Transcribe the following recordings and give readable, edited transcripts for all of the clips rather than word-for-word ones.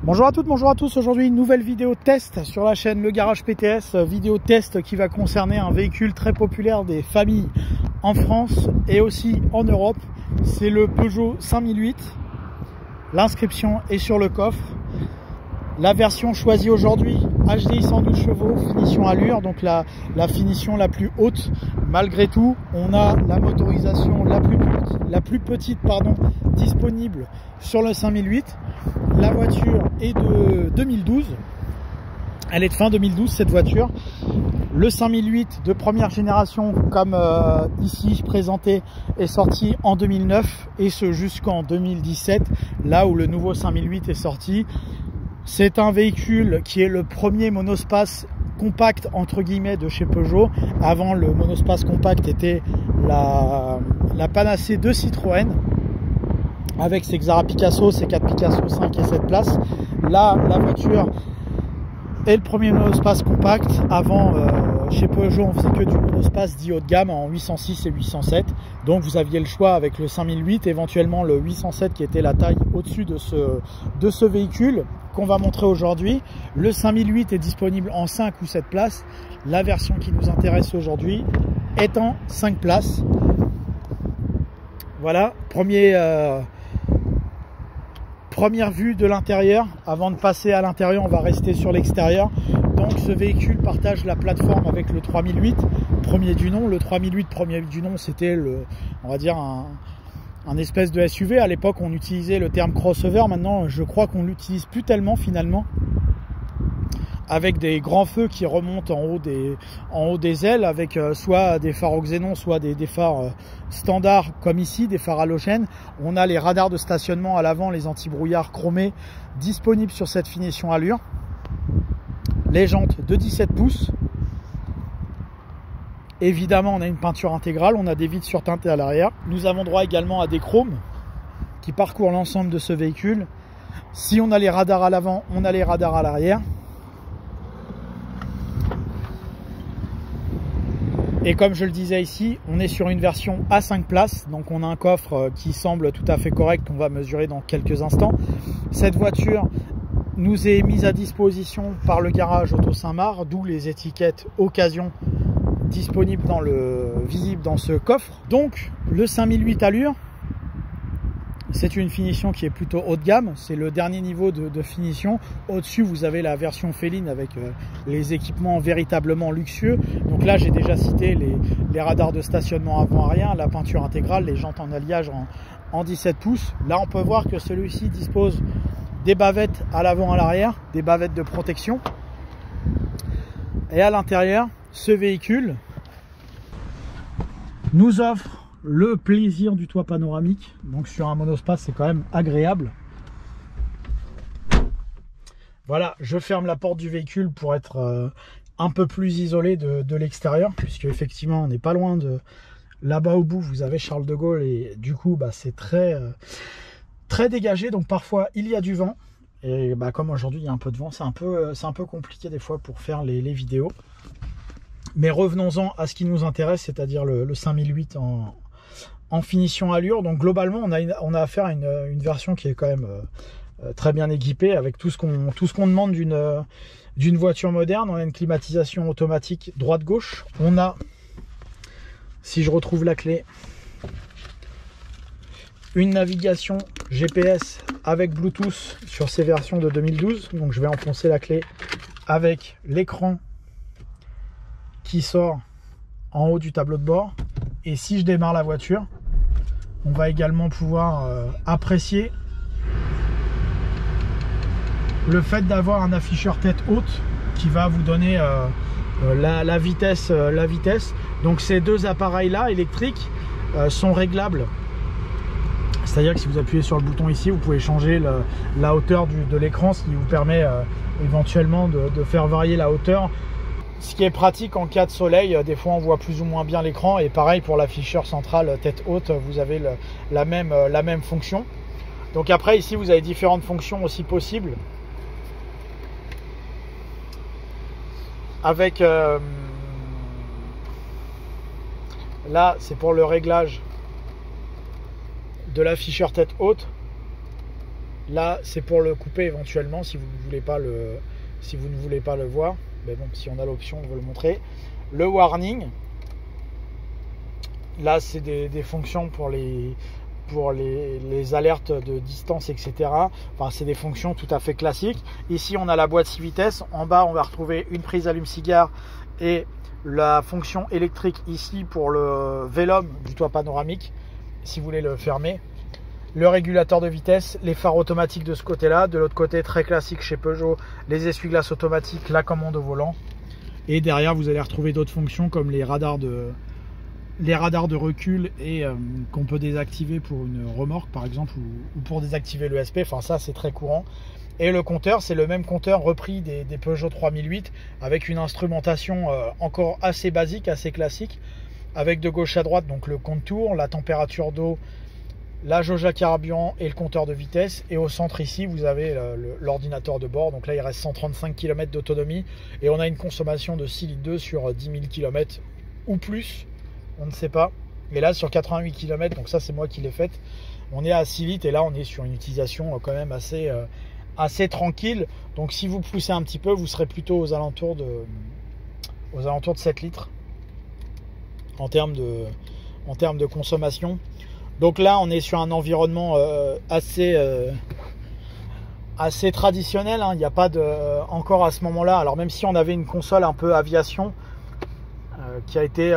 Bonjour à toutes, bonjour à tous. Aujourd'hui, une nouvelle vidéo test sur la chaîne Le Garage PTS. Vidéo test qui va concerner un véhicule très populaire des familles en France et aussi en Europe. C'est le Peugeot 5008. L'inscription est sur le coffre. La version choisie aujourd'hui, HDI 112 chevaux, finition allure, donc la finition la plus haute. Malgré tout, on a la motorisation la plus petite disponible sur le 5008. La voiture est de 2012. Elle est de fin 2012 cette voiture. Le 5008 de première génération, comme ici présenté, est sorti en 2009 et ce jusqu'en 2017, là où le nouveau 5008 est sorti. C'est un véhicule qui est le premier monospace compact entre guillemets de chez Peugeot. Avant, le monospace compact était la panacée de Citroën avec ses Xara Picasso, ses 4 Picasso 5 et 7 places. Là, la voiture est le premier monospace compact. Avant, chez Peugeot, on faisait que du monospace dit haut de gamme en 806 et 807. Donc vous aviez le choix avec le 5008, éventuellement le 807 qui était la taille au-dessus de ce véhicule qu'on va montrer aujourd'hui. Le 5008 est disponible en 5 ou 7 places. La version qui nous intéresse aujourd'hui est en 5 places. Voilà, première vue de l'intérieur. Avant de passer à l'intérieur, on va rester sur l'extérieur. Donc ce véhicule partage la plateforme avec le 3008, premier du nom. Le 3008 premier du nom, c'était on va dire un espèce de SUV. À l'époque, on utilisait le terme crossover. Maintenant, je crois qu'on l'utilise plus tellement finalement. Avec des grands feux qui remontent en haut des ailes, avec soit des phares au xénon, soit des phares standards comme ici, des phares halogènes. On a les radars de stationnement à l'avant, les anti-brouillard chromés disponibles sur cette finition allure. Les jantes de 17 pouces. Évidemment, on a une peinture intégrale, on a des vitres surteintées à l'arrière. Nous avons droit également à des chromes qui parcourent l'ensemble de ce véhicule. Si on a les radars à l'avant, on a les radars à l'arrière. Et comme je le disais ici, on est sur une version à 5 places, donc on a un coffre qui semble tout à fait correct, qu'on va mesurer dans quelques instants. Cette voiture nous est mise à disposition par le garage Auto Saint-Marc, d'où les étiquettes occasion disponibles visibles dans ce coffre. Donc le 5008 allure, c'est une finition qui est plutôt haut de gamme, c'est le dernier niveau de finition. Au-dessus, vous avez la version féline avec les équipements véritablement luxueux. Donc là, j'ai déjà cité les radars de stationnement avant-arrière, la peinture intégrale, les jantes en alliage en 17 pouces. Là, on peut voir que celui-ci dispose des bavettes à l'avant et à l'arrière, des bavettes de protection. Et à l'intérieur, ce véhicule nous offre le plaisir du toit panoramique. Donc sur un monospace, c'est quand même agréable. Voilà, je ferme la porte du véhicule pour être un peu plus isolé de l'extérieur, puisque effectivement on n'est pas loin de là-bas au bout. Vous avez Charles de Gaulle et du coup c'est très dégagé. Donc parfois il y a du vent et comme aujourd'hui il y a un peu de vent, c'est un peu compliqué des fois pour faire les vidéos. Mais revenons-en à ce qui nous intéresse, c'est-à-dire le 5008 en finition allure. Donc globalement, on a affaire à une version qui est quand même très bien équipée avec tout ce qu'on demande d'une voiture moderne. On a une climatisation automatique droite-gauche. On a, si je retrouve la clé, une navigation GPS avec Bluetooth sur ces versions de 2012. Donc je vais enfoncer la clé avec l'écran qui sort en haut du tableau de bord. Et si je démarre la voiture, on va également pouvoir apprécier le fait d'avoir un afficheur tête haute qui va vous donner la vitesse. Donc ces deux appareils là électriques sont réglables. C'est-à-dire que si vous appuyez sur le bouton ici, vous pouvez changer la hauteur de l'écran, ce qui vous permet éventuellement de faire varier la hauteur. Ce qui est pratique en cas de soleil, des fois on voit plus ou moins bien l'écran. Et pareil pour l'afficheur central tête haute, vous avez la même fonction. Donc après ici vous avez différentes fonctions aussi possibles. Avec là c'est pour le réglage de l'afficheur tête haute. Là, c'est pour le couper éventuellement si vous ne voulez pas le voir. Mais bon, si on a l'option, on veut le montrer. Le warning. Là, c'est des fonctions pour les alertes de distance, etc. Enfin, c'est des fonctions tout à fait classiques. Ici, on a la boîte 6 vitesses. En bas, on va retrouver une prise allume-cigare et la fonction électrique ici pour le vélum du toit panoramique, si vous voulez le fermer. Le régulateur de vitesse, les phares automatiques de ce côté-là. De l'autre côté, très classique chez Peugeot, les essuie-glaces automatiques, la commande au volant. Et derrière, vous allez retrouver d'autres fonctions comme les radars de recul et qu'on peut désactiver pour une remorque par exemple ou pour désactiver l'ESP. Enfin, ça, c'est très courant. Et le compteur, c'est le même compteur repris des Peugeot 3008 avec une instrumentation encore assez basique, assez classique, avec de gauche à droite donc le compte-tour, la température d'eau, la jauge à carburant et le compteur de vitesse. Et au centre ici, vous avez l'ordinateur de bord. Donc là, il reste 135 km d'autonomie et on a une consommation de 6 litres 2 sur 10 000 km ou plus. On ne sait pas. Et là, sur 88 km, donc ça, c'est moi qui l'ai faite, on est à 6 litres et là, on est sur une utilisation quand même assez tranquille. Donc si vous poussez un petit peu, vous serez plutôt aux alentours de 7 litres en termes de consommation. Donc là, on est sur un environnement assez traditionnel. Il n'y a pas encore à ce moment-là. Alors même si on avait une console un peu aviation qui a été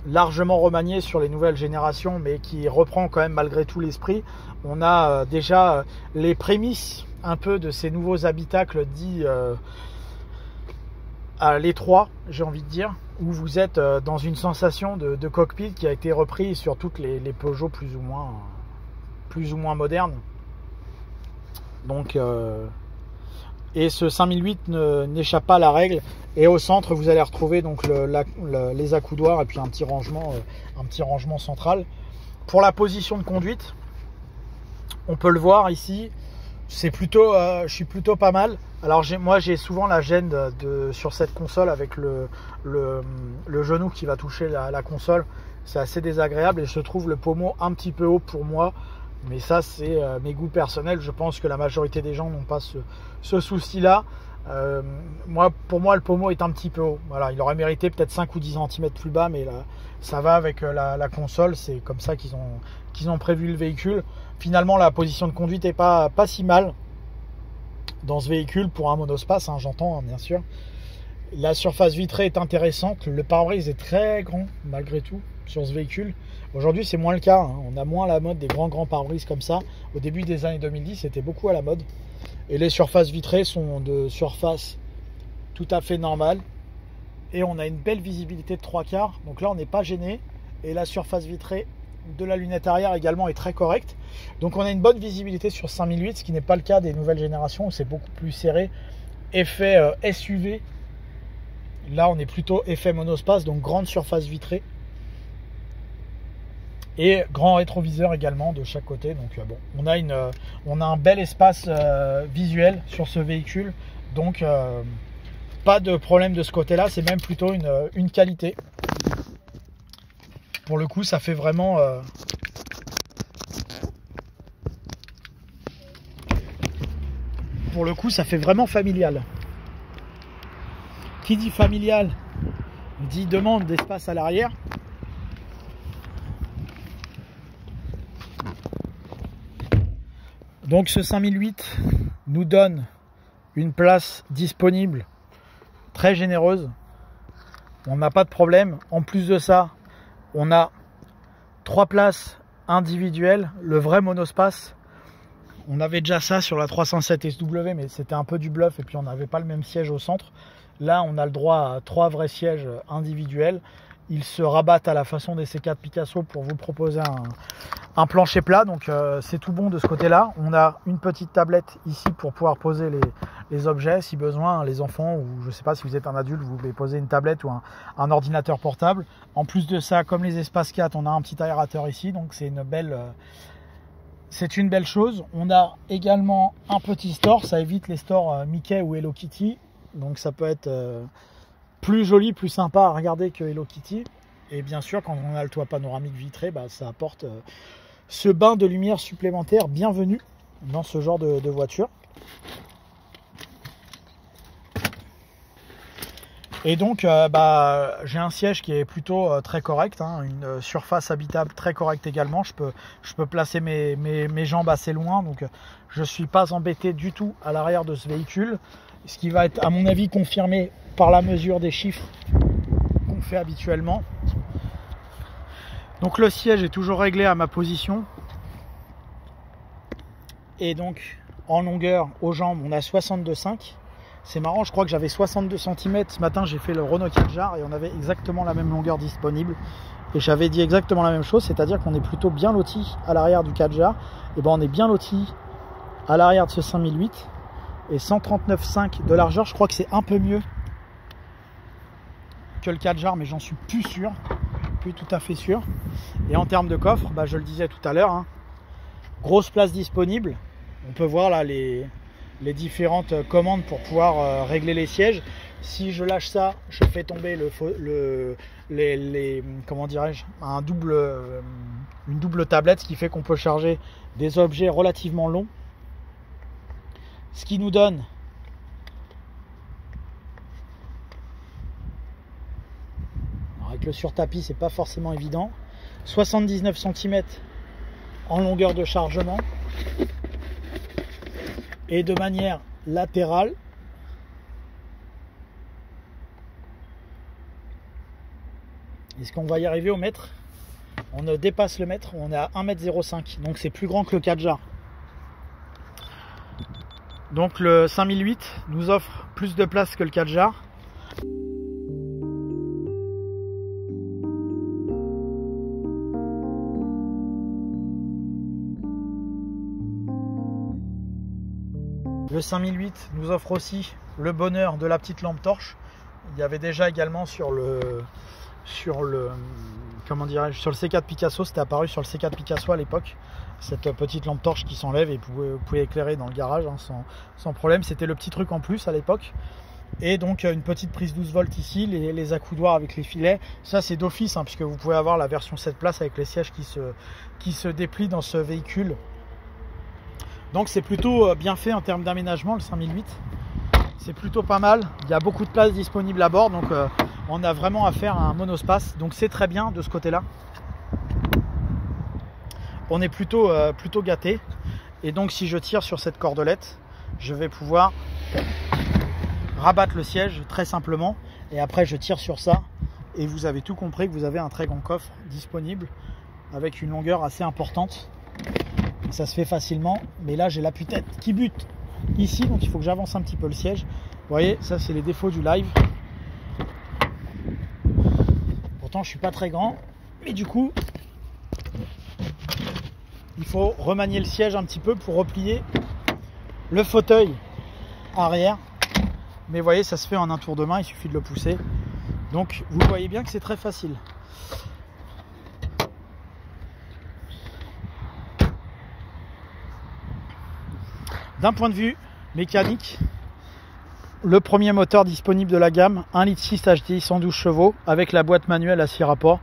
largement remaniée sur les nouvelles générations, mais qui reprend quand même malgré tout l'esprit, on a déjà les prémices un peu de ces nouveaux habitacles dits à l'étroit, j'ai envie de dire, où vous êtes dans une sensation de cockpit qui a été reprise sur toutes les Peugeot plus ou moins modernes. Donc et ce 5008 n'échappe pas à la règle. Et au centre, vous allez retrouver donc les accoudoirs et puis un petit rangement central. Pour la position de conduite, on peut le voir ici. C'est plutôt, je suis plutôt pas mal. Alors moi j'ai souvent la gêne sur cette console avec le genou qui va toucher la console. C'est assez désagréable et je trouve le pommeau un petit peu haut pour moi. Mais ça, c'est mes goûts personnels. Je pense que la majorité des gens n'ont pas ce souci-là. Pour moi, le pommeau est un petit peu haut. Voilà, il aurait mérité peut-être 5 ou 10 cm plus bas, mais là, ça va avec la console. C'est comme ça qu'ils ont prévu le véhicule. Finalement, la position de conduite n'est pas si mal dans ce véhicule pour un monospace, hein, j'entends, hein, bien sûr. La surface vitrée est intéressante. Le pare-brise est très grand, malgré tout, sur ce véhicule. Aujourd'hui, c'est moins le cas. Hein. On a moins la mode des grands pare-brise comme ça. Au début des années 2010, c'était beaucoup à la mode. Et les surfaces vitrées sont de surface tout à fait normale. Et on a une belle visibilité de 3/4. Donc là, on n'est pas gêné. Et la surface vitrée de la lunette arrière également est très correcte. Donc on a une bonne visibilité sur 5008, ce qui n'est pas le cas des nouvelles générations où c'est beaucoup plus serré. Effet SUV. Là, on est plutôt effet monospace, donc grande surface vitrée. Et grand rétroviseur également de chaque côté. Donc bon, on a un bel espace visuel sur ce véhicule. Donc pas de problème de ce côté-là. C'est même plutôt une qualité. Pour le coup, ça fait vraiment familial. Qui dit familial dit demande d'espace à l'arrière. Donc ce 5008 nous donne une place disponible très généreuse. On n'a pas de problème. En plus de ça, on a 3 places individuelles, le vrai monospace. On avait déjà ça sur la 307 SW, mais c'était un peu du bluff et puis on n'avait pas le même siège au centre. Là, on a le droit à 3 vrais sièges individuels. Ils se rabattent à la façon des C4 Picasso pour vous proposer un plancher plat. Donc c'est tout bon de ce côté-là. On a une petite tablette ici pour pouvoir poser les objets si besoin. Les enfants ou je ne sais pas si vous êtes un adulte, vous voulez poser une tablette ou un ordinateur portable. En plus de ça, comme les espaces 4, on a un petit aérateur ici. Donc c'est une belle chose. On a également un petit store. Ça évite les stores Mickey ou Hello Kitty. Donc ça peut être plus joli, plus sympa à regarder que Hello Kitty. Et bien sûr, quand on a le toit panoramique vitré, ça apporte ce bain de lumière supplémentaire bienvenu. dans ce genre de voiture. Et donc j'ai un siège qui est plutôt très correct, hein, une surface habitable très correcte également. Je peux placer mes jambes assez loin, donc je ne suis pas embêté du tout à l'arrière de ce véhicule. Ce qui va être à mon avis confirmé par la mesure des chiffres qu'on fait habituellement. Donc le siège est toujours réglé à ma position. Et donc en longueur aux jambes on a 62,5. C'est marrant, je crois que j'avais 62 cm. Ce matin, j'ai fait le Renault Kadjar et on avait exactement la même longueur disponible. Et j'avais dit exactement la même chose, c'est-à-dire qu'on est plutôt bien loti à l'arrière du Kadjar. Et ben on est bien loti à l'arrière de ce 5008. Et 139,5 de largeur, je crois que c'est un peu mieux que le Kadjar, mais j'en suis plus sûr. Plus tout à fait sûr. Et en termes de coffre, je le disais tout à l'heure, hein, grosse place disponible. On peut voir là les différentes commandes pour pouvoir régler les sièges. Si je lâche ça, je fais tomber comment dirais-je, une double tablette, ce qui fait qu'on peut charger des objets relativement longs. Ce qui nous donne avec le surtapis, c'est pas forcément évident. 79 cm en longueur de chargement. Et de manière latérale, est-ce qu'on va y arriver au mètre? On dépasse le mètre, on est à 1,05 m, donc c'est plus grand que le Kadjar. Donc le 5008 nous offre plus de place que le Kadjar. Le 5008 nous offre aussi le bonheur de la petite lampe torche. Il y avait déjà également sur le C4 Picasso, c'était apparu sur le C4 Picasso à l'époque, cette petite lampe torche qui s'enlève et vous pouvez éclairer dans le garage hein, sans problème. C'était le petit truc en plus à l'époque. Et donc une petite prise 12 volts ici, les accoudoirs avec les filets. Ça c'est d'office hein, puisque vous pouvez avoir la version 7 places avec les sièges qui se déplient dans ce véhicule. Donc c'est plutôt bien fait en termes d'aménagement le 5008. C'est plutôt pas mal. Il y a beaucoup de place disponible à bord, donc on a vraiment affaire à un monospace. Donc c'est très bien de ce côté-là. On est plutôt gâté. Et donc si je tire sur cette cordelette, je vais pouvoir rabattre le siège très simplement. Et après je tire sur ça. Et vous avez tout compris que vous avez un très grand coffre disponible avec une longueur assez importante. Ça se fait facilement, mais là j'ai l'appui-tête qui bute ici, donc il faut que j'avance un petit peu le siège. Vous voyez, ça c'est les défauts du live. Pourtant je suis pas très grand, mais du coup il faut remanier le siège un petit peu pour replier le fauteuil arrière. Mais vous voyez, ça se fait en un tour de main, il suffit de le pousser. Donc vous voyez bien que c'est très facile. D'un point de vue mécanique, le premier moteur disponible de la gamme, 1,6 litre HDI 112 chevaux avec la boîte manuelle à 6 rapports,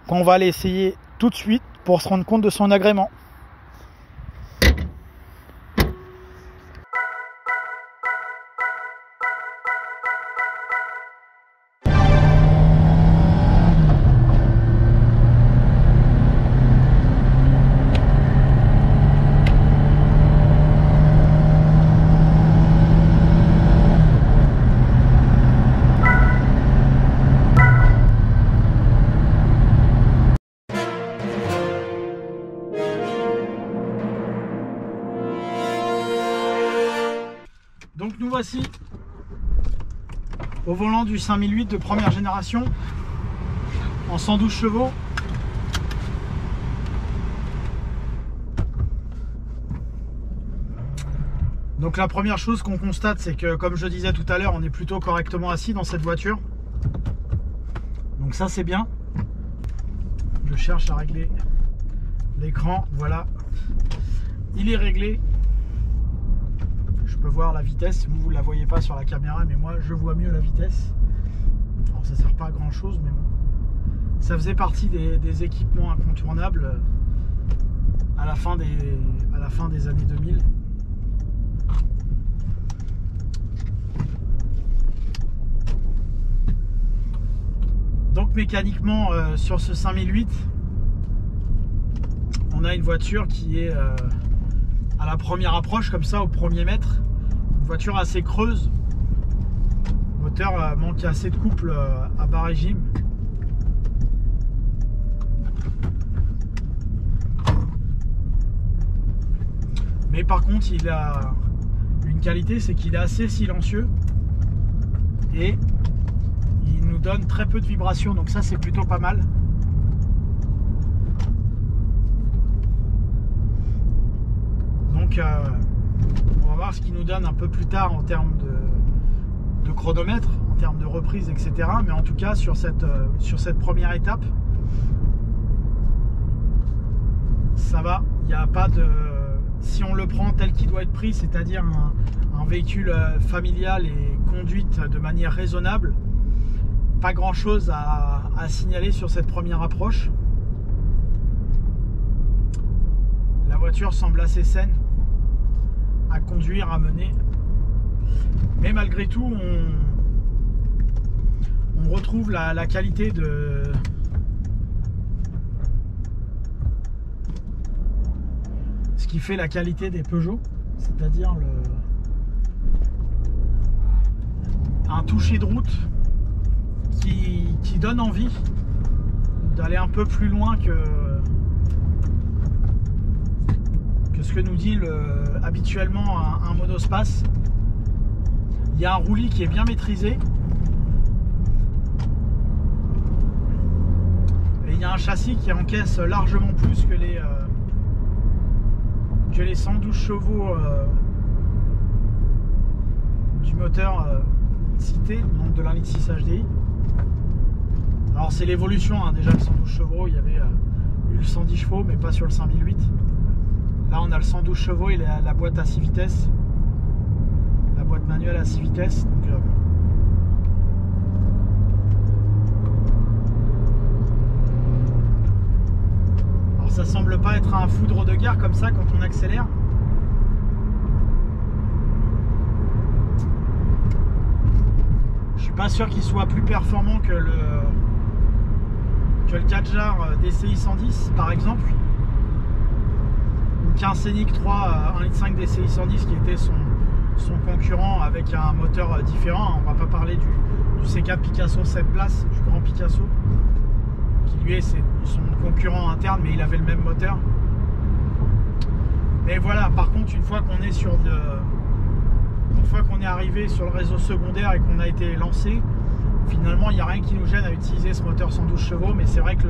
qu'on va aller essayer tout de suite pour se rendre compte de son agrément. Donc nous voici au volant du 5008 de première génération en 112 chevaux. Donc la première chose qu'on constate, c'est que comme je disais tout à l'heure, on est plutôt correctement assis dans cette voiture. Donc ça c'est bien. Je cherche à régler l'écran, voilà. Il est réglé. Je peux voir la vitesse, vous ne la voyez pas sur la caméra, mais moi je vois mieux la vitesse. Alors ça ne sert pas à grand chose, mais bon. Ça faisait partie des équipements incontournables à la fin des années 2000. mécaniquement sur ce 5008, on a une voiture qui est à la première approche, comme ça, au premier mètre, une voiture assez creuse. Le moteur manque assez de couple à bas régime. Mais par contre, il a une qualité, c'est qu'il est assez silencieux et il nous donne très peu de vibrations, donc ça c'est plutôt pas mal. Donc on va voir ce qu'il nous donne un peu plus tard en termes de chronomètre, en termes de reprise, etc. Mais en tout cas sur cette première étape, ça va, il n'y a pas de... Si on le prend tel qu'il doit être pris, c'est-à-dire un véhicule familial et conduite de manière raisonnable, pas grand-chose à signaler sur cette première approche. La voiture semble assez saine à conduire, à mener. Mais malgré tout, on retrouve la qualité de... Ce qui fait la qualité des Peugeot, c'est-à-dire un toucher de route qui donne envie d'aller un peu plus loin que ce que nous dit habituellement un monospace. Il y a un roulis qui est bien maîtrisé et il y a un châssis qui encaisse largement plus que les 112 chevaux du moteur cité, donc de l'1,6 litre HDI. Alors c'est l'évolution, hein. Déjà le 112 chevaux, il y avait eu le 110 chevaux, mais pas sur le 5008. Là on a le 112 chevaux et la boîte à 6 vitesses, la boîte manuelle à 6 vitesses. Donc, ça semble pas être un foudre de guerre comme ça quand on accélère. Je suis pas sûr qu'il soit plus performant que le Kadjar DCI 110 par exemple, ou qu'un Scénic 3 1,5 litre DCI 110 qui était son concurrent avec un moteur différent. On va pas parler du C4 Picasso 7 places, du grand Picasso, qui lui est son concurrent interne, mais il avait le même moteur. Mais voilà, par contre, une fois qu'on est arrivé sur le réseau secondaire et qu'on a été lancé, finalement il n'y a rien qui nous gêne à utiliser ce moteur 112 chevaux, mais c'est vrai que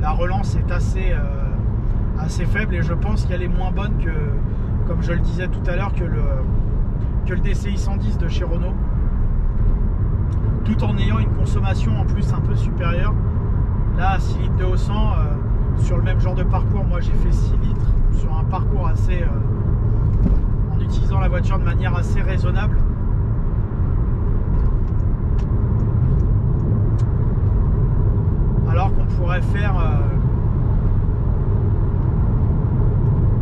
la relance est assez faible, et je pense qu'elle est moins bonne que, comme je le disais tout à l'heure, que le DCI 110 de chez Renault, tout en ayant une consommation en plus un peu supérieure. Là, à 6 litres de haut 100, sur le même genre de parcours, moi j'ai fait 6 litres sur un parcours assez... en utilisant la voiture de manière assez raisonnable. Alors qu'on pourrait faire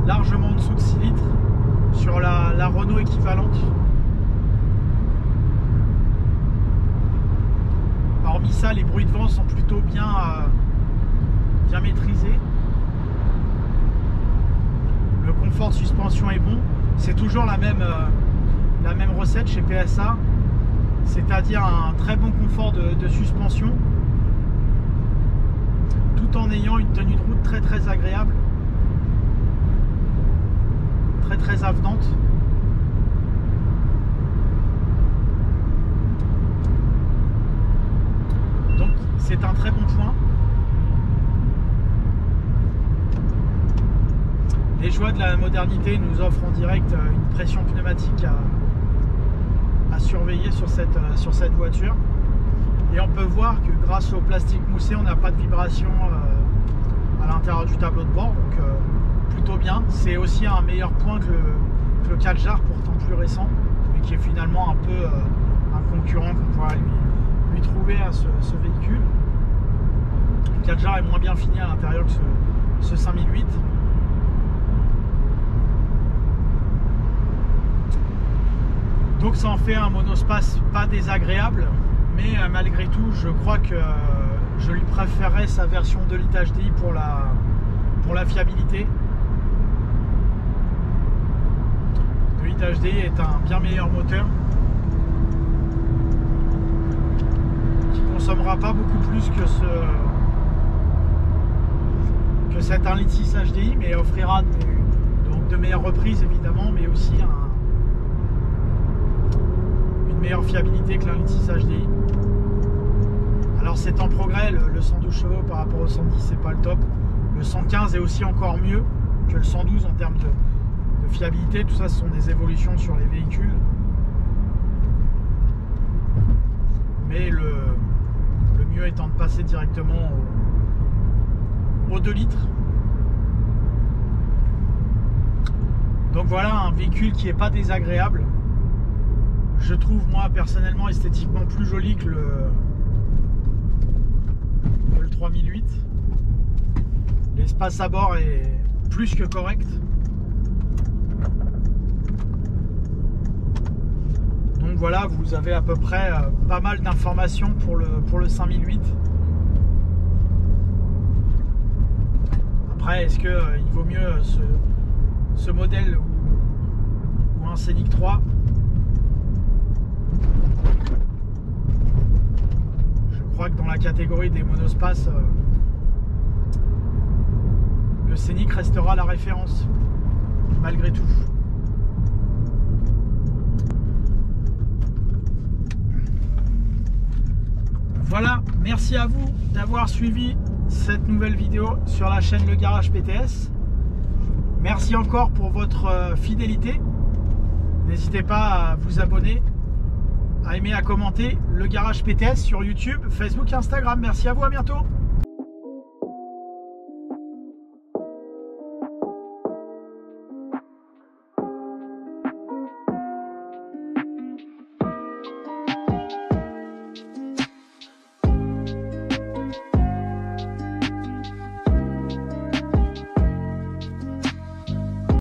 largement en dessous de 6 litres sur la Renault équivalente. Hormis ça, les bruits de vent sont plutôt bien maîtrisés. Le confort de suspension est bon. C'est toujours la même recette chez PSA, c'est-à-dire un très bon confort de suspension, tout en ayant une tenue de route très très agréable, très très avenante. Donc c'est un très bon point. Les joies de la modernité nous offrent en direct une pression pneumatique à surveiller sur cette voiture. Et on peut voir que grâce au plastique moussé, on n'a pas de vibration à l'intérieur du tableau de bord. Donc plutôt bien. C'est aussi un meilleur point que le Kadjar, pourtant plus récent, mais qui est finalement un peu un concurrent qu'on pourra lui trouver à ce véhicule. Le Kadjar est moins bien fini à l'intérieur que ce 5008. Donc ça en fait un monospace pas désagréable, mais malgré tout je crois que je lui préférerais sa version 2 litres HDI pour la fiabilité. 2 litres HDI est un bien meilleur moteur qui ne consommera pas beaucoup plus que cet 1 litre 6 HDI, mais offrira donc de meilleures reprises évidemment, mais aussi une meilleure fiabilité que l'1 litre 6 HDI. Alors c'est en progrès, le 112 chevaux par rapport au 110 c'est pas le top. Le 115 est aussi encore mieux que le 112 en termes de fiabilité. Tout ça, ce sont des évolutions sur les véhicules. Mais le mieux étant de passer directement au 2 litres. Donc voilà, un véhicule qui n'est pas désagréable. Je trouve moi personnellement esthétiquement plus joli que le 3008. L'espace à bord est plus que correct. Donc voilà, vous avez à peu près pas mal d'informations pour le 5008. Après, est-ce qu'il vaut mieux ce modèle ou un Scénic 3? Je crois que dans la catégorie des monospaces, le Scénic restera la référence, malgré tout. Voilà, merci à vous d'avoir suivi cette nouvelle vidéo sur la chaîne Le Garage PTS. Merci encore pour votre fidélité. N'hésitez pas à vous abonner, à aimer, à commenter Le Garage PTS sur YouTube, Facebook et Instagram. Merci à vous, à bientôt.